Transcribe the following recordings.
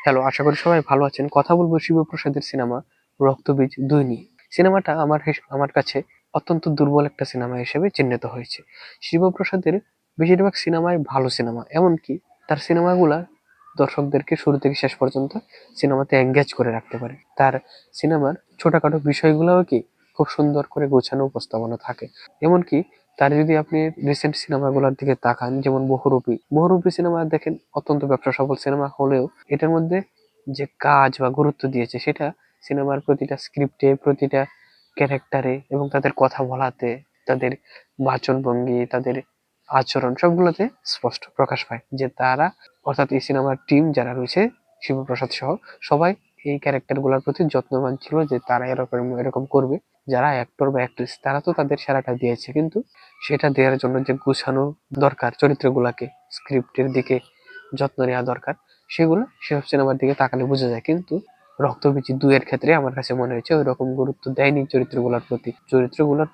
Hello, আশা করি সবাই ভালো আছেন। কথা বলবো শিবপ্রসাদের সিনেমা 'রক্তবীজ ২' নিয়ে। সিনেমাটা আমার কাছে অত্যন্ত দুর্বল একটা সিনেমা হিসেবে চিহ্নিত হয়েছে। শিবপ্রসাদের বেশিরভাগ সিনেমাই ভালো সিনেমা। এমনকি তার সিনেমাগুলা দর্শকদেরকে শুরু থেকে শেষ পর্যন্ত সিনেমাতে এনগেজ করে রাখতে পারে। তার সিনেমার ছোটখাটো বিষয়গুলোও খুব সুন্দর করে গোছানো উপস্থাপনা থাকে। এমনকি তার যদি আপনি রিসেন্ট সিনেমাগুলোর দিকে তাকান, যেমন 'বহুরূপী' সিনেমা দেখেন, অত্যন্ত ব্যবসা সফল সিনেমা হলেও এটার মধ্যে যে কাজ বা গুরুত্ব দিয়েছে সেটা সিনেমার প্রতিটা স্ক্রিপ্টে, প্রতিটা ক্যারেক্টারে এবং তাদের কথা বলাতে, তাদের বাচনভঙ্গি, তাদের আচরণ সবগুলোতে স্পষ্ট প্রকাশ পায় যে তারা, অর্থাৎ এই সিনেমার টিম যারা রয়েছে শিবপ্রসাদ সহ সবাই এই ক্যারেক্টার গুলার প্রতি যত্নবান ছিল যে তারা এরকম এরকম করবে। যারা অ্যাক্টর বা অ্যাক্ট্রেস তারা তো তাদের সেরাটা দিয়েছে, কিন্তু সেটা দেওয়ার জন্য যে গুছানো দরকার, চরিত্রগুলাকে স্ক্রিপ্টের দিকে যত্ন নেওয়া দরকার, সেগুলো সেসব সিনেমার দিকে তাকালে বোঝা যায়। কিন্তু 'রক্তবীজ ২' এর ক্ষেত্রে আমার কাছে মনে হয়েছে ওইরকম গুরুত্ব দেয়নি চরিত্রগুলোর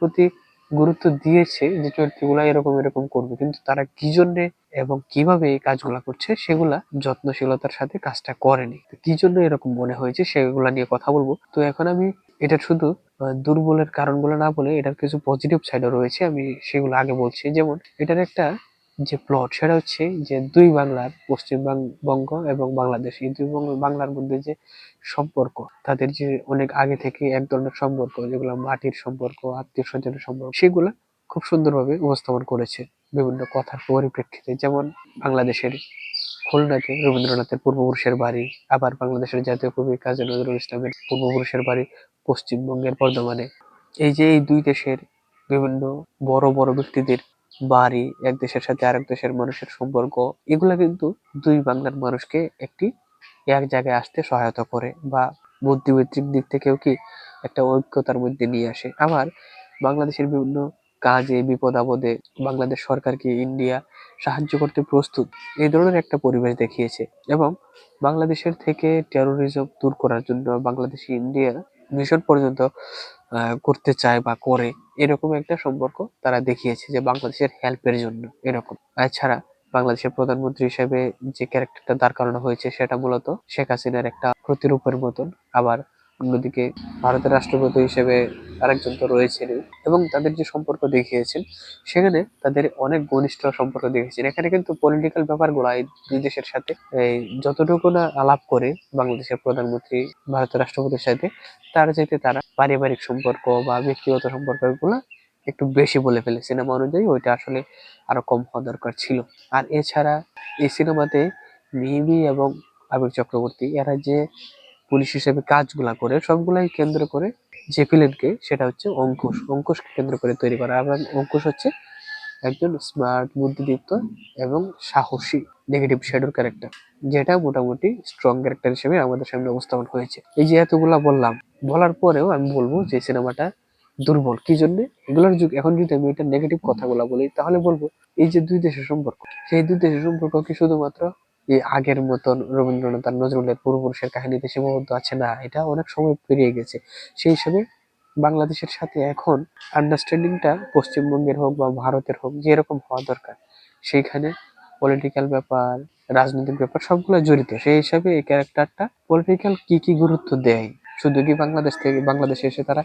প্রতি গুরুত্ব দিয়েছে যে চরিত্রগুলা এরকম এরকম করবে, কিন্তু তারা কি জন্যে এবং কিভাবে এই কাজগুলা করছে সেগুলা যত্নশীলতার সাথে কাজটা করেনি। তো কি জন্য এরকম মনে হয়েছে সেগুলা নিয়ে কথা বলবো। তো এখন আমি এটা শুধু দুর্বলের কারণগুলো না বলে এটার কিছু পজিটিভ সাইডও রয়েছে, আমি সেগুলো আগে বলছি। যেমন এটার একটা যে প্লট সেটা হচ্ছে যে দুই বাংলার, বঙ্গ এবং বাংলাদেশ, এই দুই বাংলার মধ্যে যে সম্পর্ক, তাদের যে অনেক আগে থেকে এক ধরনের সম্পর্ক, যেগুলো মাটির সম্পর্ক, আত্মীয় স্বজনের সম্পর্ক, সেগুলা খুব সুন্দরভাবে উপস্থাপন করেছে বিভিন্ন কথার পরিপ্রেক্ষিতে। যেমন বাংলাদেশের খুলনাতে রবীন্দ্রনাথের পূর্বপুরুষের বাড়ি, আবার বাংলাদেশের জাতীয় কবি কাজী নজরুল ইসলামের পূর্বপুরুষের বাড়ি পশ্চিমবঙ্গের বর্ধমানে। এই যে এই দুই দেশের বিভিন্ন বড় বড় ব্যক্তিদের বাড়ি, এক দেশের সাথে আরেক দেশের মানুষের সম্পর্ক, এগুলা কিন্তু দুই বাংলার মানুষকে এক জায়গায় আসতে সহায়তা করে, বা বুদ্ধিবৃত্তিক দিক থেকেও একটা ঐক্যতার মধ্যে নিয়ে আসে। আবার বাংলাদেশের বিভিন্ন কাজে বিপদ আপদে বাংলাদেশ সরকারকে ইন্ডিয়া সাহায্য করতে প্রস্তুত, এই ধরনের একটা পরিবেশ দেখিয়েছে। এবং বাংলাদেশের থেকে টেরোরিজম দূর করার জন্য বাংলাদেশ ইন্ডিয়া মিশন পর্যন্ত করতে চায় বা করে, এরকম একটা সম্পর্ক তারা দেখিয়েছে যে বাংলাদেশের হেল্পের জন্য এরকম। এছাড়া বাংলাদেশের প্রধানমন্ত্রী হিসেবে যে ক্যারেক্টারটা দাঁড় করানো হয়েছে সেটা মূলত শেখ হাসিনার একটা প্রতিরূপের মতন। আবার অন্যদিকে ভারতের রাষ্ট্রপতি হিসেবে আরেকজন তো রয়েছেনই। এবং তাদের যে সম্পর্ক দেখিয়েছেন সেখানে তাদের অনেক ঘনিষ্ঠ সম্পর্ক দেখিয়েছেন। এখানে কিন্তু পলিটিক্যাল ব্যাপারগুলো এই দুই দেশের সাথে এই যতটুকু না আলাপ করে বাংলাদেশের প্রধানমন্ত্রী ভারতের রাষ্ট্রপতির সাথে, তার চাইতে তারা পারিবারিক সম্পর্ক বা ব্যক্তিগত সম্পর্ক গুলো একটু বেশি বলে ফেলে। সিনেমা অনুযায়ী ওইটা আসলে আরো কম হওয়া দরকার ছিল। আর এছাড়া এই সিনেমাতে মিমি এবং আবির চক্রবর্তী এরা যে পুলিশ হিসেবে কাজগুলা করে সবগুলাই কেন্দ্র করে যে ভিলেনকে, সেটা হচ্ছে অঙ্কুশকে কেন্দ্র করে তৈরি করা। এবং অঙ্কুশ হচ্ছে একজন স্মার্ট, বুদ্ধিদীপ্ত এবং সাহসী নেগেটিভ শ্যাডোর ক্যারেক্টার, যেটা মোটামুটি স্ট্রং ক্যারেক্টার হিসেবে আমাদের সামনে উপস্থাপন হয়েছে। এই যে এতগুলা বললাম, বলার পরেও আমি বলবো যে সিনেমাটা দুর্বল কি জন্য। এগুলোর যুগ এখন যদি আমি এটা নেগেটিভ কথাগুলো বলি তাহলে বলবো এই যে দুই দেশের সম্পর্ক, সেই দুই দেশের সম্পর্ক কি শুধুমাত্র এই আগের মতন রবীন্দ্রনাথ আর নজরুলের পূর্বপুরুষের কাহিনীতে সীমাবদ্ধ আছে? না, এটা অনেক সময় পেরিয়ে গেছে। সেই হিসেবে বাংলাদেশের সাথে এখন আন্ডারস্ট্যান্ডিংটা পশ্চিমবঙ্গের হোক বা ভারতের হোক যেরকম হওয়া দরকার, সেইখানে পলিটিক্যাল ব্যাপার, রাজনৈতিক ব্যাপার সবগুলো জড়িত। সেই হিসাবে এই ক্যারেক্টারটা পলিটিক্যাল কি কি গুরুত্ব দেয়, শুধু কি বাংলাদেশে এসে তারা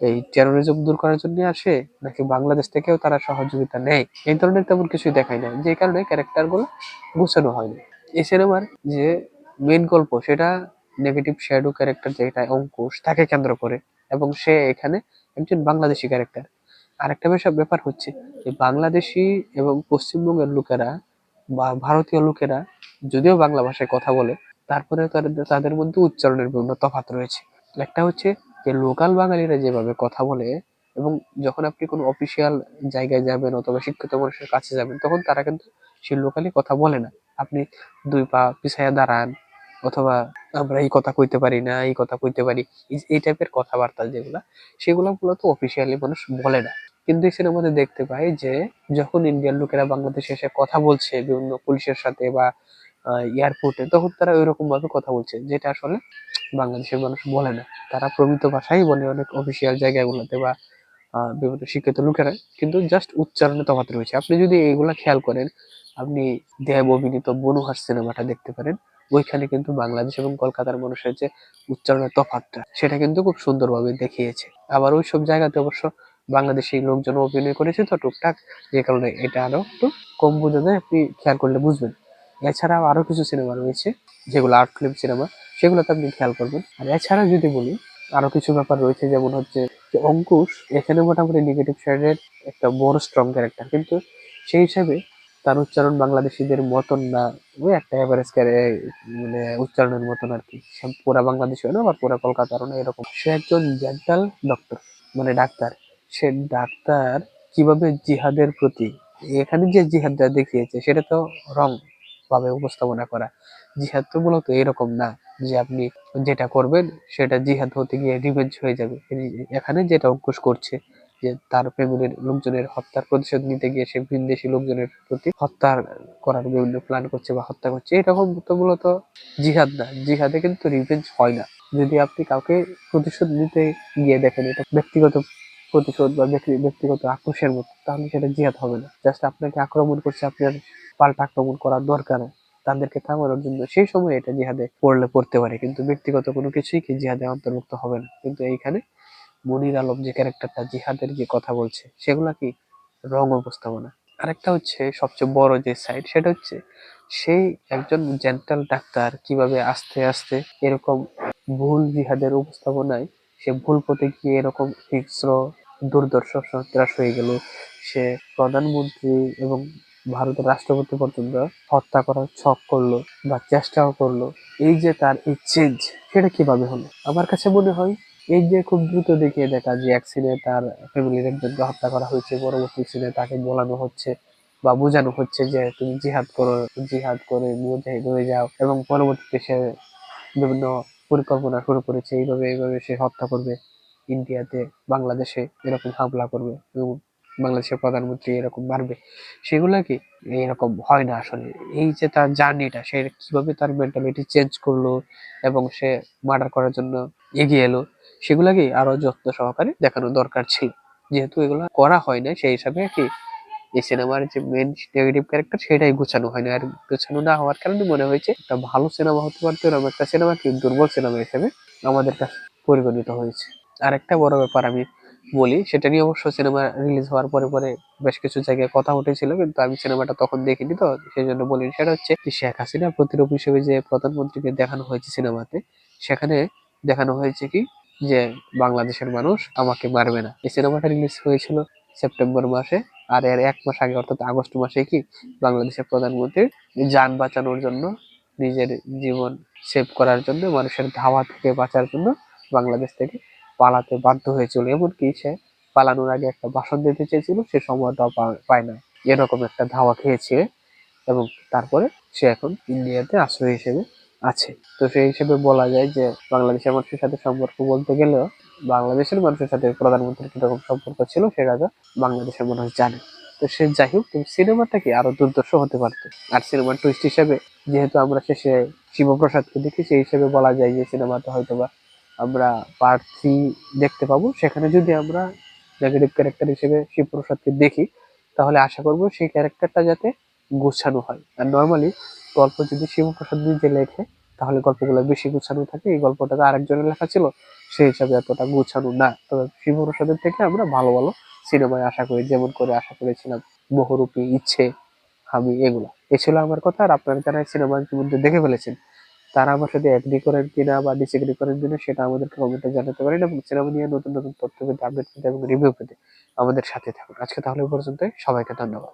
এই টেরোরিজম দূর করার জন্য আসে, নাকি বাংলাদেশ থেকেও তারা সহযোগিতা নেয়, এই ধরনের তেমন কিছুই দেখায় না, যে কারণে ক্যারেক্টার গুলো গুছানো হয়নি। এই সিনেমার যে মেইন গল্প সেটা নেগেটিভ শ্যাডো ক্যারেক্টার যেটা অঙ্কুশ, তাকে কেন্দ্র করে, এবং সে এখানে একজন বাংলাদেশি ক্যারেক্টার। আরেকটা ব্যাপার হচ্ছে যে বাংলাদেশি এবং পশ্চিমবঙ্গের লোকেরা বা ভারতীয় লোকেরা যদিও বাংলা ভাষায় কথা বলে, তারপরে তাদের মধ্যে উচ্চারণের বিভিন্ন তফাৎ রয়েছে। একটা হচ্ছে যে লোকাল বাঙালিরা যেভাবে কথা বলে, এবং যখন আপনি কোনো অফিসিয়াল জায়গায় যাবেন অথবা শিক্ষিত মানুষের কাছে যাবেন, তখন তারা কিন্তু সেই লোকালি কথা বলে না। আপনি দুই পা পিছায়া দাঁড়ান, অথবা আমরা এই কথা কইতে পারি না, এই কথা কইতে পারি, এই টাইপের কথাবার্তা যেগুলা, সেগুলো মূলত অফিসিয়ালি মানুষ বলে না। কিন্তু এই সিনেমাতে দেখতে পাই যে যখন ইন্ডিয়ান লোকেরা বাংলাদেশে এসে কথা বলছে বিভিন্ন পুলিশের সাথে বা এয়ারপোর্টে, তখন তারা ওইরকম ভাবে কথা বলছে যেটা আসলে বাংলাদেশের মানুষ বলে না। তারা প্রমিত ভাষাই বলে অনেক অফিসিয়াল জায়গাগুলোতে বা বিভিন্ন শিক্ষিত লোকেরা, কিন্তু জাস্ট উচ্চারণে তফাৎ রয়েছে। আপনি যদি এইগুলা খেয়াল করেন, আপনি দেব অভিনীত বনু হাস সিনেমাটা দেখতে পারেন। ওইখানে কিন্তু বাংলাদেশ এবং কলকাতার মানুষের যে উচ্চারণের তফাৎটা সেটা কিন্তু খুব সুন্দরভাবে দেখিয়েছে। আবার ওইসব জায়গাতে অবশ্য বাংলাদেশি লোকজন অভিনয় করেছে তো টুকটাক, যে কারণে এটা আরো একটু কম বোঝা যায়, আপনি খেয়াল করলে বুঝবেন। এছাড়াও আরো কিছু সিনেমা রয়েছে যেগুলো আর্ট ফিল্ম সিনেমা, সেগুলোতে আপনি খেয়াল করবেন। আর এছাড়া যদি বলি আরো কিছু ব্যাপার রয়েছে, যেমন হচ্ছে যে অঙ্কুশ এখানে মোটামুটি নেগেটিভ সাইডের একটা বড় স্ট্রং ক্যারেক্টার, কিন্তু সেই হিসাবে তার উচ্চারণ বাংলাদেশিদের মতন না, ওই একটা এভারেজ মানে উচ্চারণের মতন আর কি। সে পুরা বাংলাদেশিও না বা পুরা কলকাতারও না, এরকম। সে একজন ডেন্টাল ডক্টর, মানে ডাক্তার। সে ডাক্তার কিভাবে জিহাদের প্রতি, এখানে যে জিহাদটা দেখিয়েছে সেটা তো রং ভাবে উপস্থাপনা করা। জিহাদ তো মূলত এরকম না যে আপনি যেটা করবেন সেটা জিহাদ হতে গিয়ে রিভেঞ্জ হয়ে যাবে। এখানে যেটা অঙ্কুশ করছে যে তার ফ্যামিলির লোকজনের হত্যার প্রতিশোধ নিতে গিয়ে সে ভিনদেশী লোকজনের প্রতি হত্যা করার বিভিন্ন প্ল্যান করছে বা হত্যা করছে, এরকম তো মূলত জিহাদ না। জিহাদে কিন্তু রিভেঞ্জ হয় না। যদি আপনি কাউকে প্রতিশোধ নিতে গিয়ে দেখেন এটা ব্যক্তিগত প্রতিশোধ বা ব্যক্তিগত আক্রোশের মতো, তাহলে সেটা জিহাদ হবে না। জাস্ট আপনাকে আক্রমণ করছে, আপনার পাল্টা আক্রমণ করার দরকার তাদেরকে থামানোর জন্য, সেই সময় এটা জিহাদে পড়তে পারে, কিন্তু ব্যক্তিগত কোনো কিছুই কি জিহাদে অন্তর্ভুক্ত হবে না। কিন্তু এইখানে মনির আলম যে ক্যারেক্টারটা জিহাদের যে কথা বলছে সেগুলা কি রং উপস্থাপনা। আরেকটা হচ্ছে সবচেয়ে বড় যে সাইড, সেটা হচ্ছে সেই একজন জেন্টাল ডাক্তার কিভাবে আস্তে আস্তে এরকম ভুল জিহাদের উপস্থাপনায় সে ভুল পথে গিয়ে এরকম হিংস্র দুর্দর্শ সন্ত্রাস হয়ে গেল। সে প্রধানমন্ত্রী এবং ভারতের রাষ্ট্রপতি পর্যন্ত হত্যা করার ছক করলো বা চেষ্টাও করলো। এই যে তার এই চেঞ্জ, সেটা কিভাবে হলো? আমার কাছে মনে হয় এই যে খুব দ্রুত দেখিয়ে দেখা যে এক সিনে তার ফ্যামিলির একজনকে হত্যা করা হয়েছে, পরবর্তী সিনে তাকে বলানো হচ্ছে বা বোঝানো হচ্ছে যে তুমি জিহাদ করো, জিহাদ করে মুজাহিদ হয়ে যাও, এবং পরবর্তীতে সে বিভিন্ন পরিকল্পনা শুরু করেছে এইভাবে এইভাবে সে হত্যা করবে ইন্ডিয়াতে, বাংলাদেশে এরকম হামলা করবে এবং বাংলাদেশের প্রধানমন্ত্রী এরকম মারবে। সেগুলা কি এরকম হয় না আসলে। এই যে তার জার্নিটা, সে কিভাবে তার মেন্টালিটি চেঞ্জ করলো এবং সে মার্ডার করার জন্য এগিয়ে এলো, সেগুলাকে আরো যত্ন সহকারে দেখানো দরকার ছিল। যেহেতু এগুলা করা হয় না, সেই হিসাবে কি এই সিনেমার যে মেন নেগেটিভ ক্যারেক্টার সেটাই গোছানো হয় না। আর গোছানো না হওয়ার কারণে মনে হয়েছে একটা ভালো সিনেমা হতে পারতো, এরকম একটা সিনেমা কি দুর্বল সিনেমা হিসেবে আমাদের কাছে পরিগণিত হয়েছে। আর একটা বড় ব্যাপার আমি বলি, সেটা নিয়ে অবশ্য সিনেমা রিলিজ হওয়ার পরে পরে বেশ কিছু জায়গায় কথা উঠেছিল, কিন্তু আমি সিনেমাটা তখন দেখিনি তো সেই জন্য বলিনি। সেটা হচ্ছে যে শেখ হাসিনা প্রতিরূপ হিসেবে যে প্রধানমন্ত্রীকে দেখানো হয়েছে সিনেমাতে, সেখানে দেখানো হয়েছে কি যে বাংলাদেশের মানুষ আমাকে মারবে না। এই সিনেমাটা রিলিজ হয়েছিল সেপ্টেম্বর মাসে, আর এর 1 মাস আগে অর্থাৎ আগস্ট মাসে কি বাংলাদেশের প্রধানমন্ত্রী যান বাঁচানোর জন্য, নিজের জীবন সেভ করার জন্য, মানুষের ধাওয়া থেকে বাঁচার জন্য বাংলাদেশ থেকে পালাতে বাধ্য হয়েছিল। এমনকি সে পালানোর আগে একটা ভাষণ দিতে চেয়েছিল, সে সময়টাও পায় না, এরকম একটা ধাওয়া খেয়েছে। এবং তারপরে সে এখন ইন্ডিয়াতে আশ্রয় হিসেবে আছে। তো সেই হিসেবে বলা যায় যে বাংলাদেশের মানুষের সাথে সম্পর্ক বলতে গেলেও বাংলাদেশের মানুষের সাথে প্রধানমন্ত্রীর কিরকম সম্পর্ক ছিল সেটা তো বাংলাদেশের মানুষ জানে। তো সে যাই হোক, কিন্তু সিনেমাটা কি আরো দুর্দর্শ হতে পারতো। আর সিনেমার টুইস্ট হিসেবে যেহেতু আমরা শেষে শিবপ্রসাদকে দেখি, সেই হিসেবে বলা যায় যে সিনেমাটা হয়তোবা আমরা পার্ট 3 দেখতে পাবো। সেখানে যদি আমরা নেগেটিভ ক্যারেক্টার হিসেবে শিবপ্রসাদকে দেখি, তাহলে আশা করবো সেই ক্যারেক্টারটা যাতে গোছানো হয়। আর নর্মালি গল্প যদি শিবপ্রসাদ নিজে লেখে তাহলে গল্পগুলো বেশি গোছানো থাকে। এই গল্পটা তো আরেকজনের লেখা ছিল, সেই হিসাবে এতটা গোছানো না। তবে শিবপ্রসাদের থেকে আমরা ভালো ভালো সিনেমায় আশা করি, যেমন করে আশা করেছিলাম বহুরূপী, ইচ্ছে, আমি, এগুলা। এ ছিল আমার কথা। আর আপনারা যারা সিনেমা ইতিমধ্যে দেখে ফেলেছেন তারা আমার সাথে এগ্রি করেন কিনা বা ডিসএগ্রি করেন কিনা সেটা আমাদেরকে কমেন্টে জানাতে পারেন, এবং সিনেমা নিয়ে নতুন নতুন তথ্য পেতে, আপডেট পেতে এবং রিভিউ পেতে আমাদের সাথে থাকুন। আজকে তাহলে এই পর্যন্তই। সবাইকে ধন্যবাদ।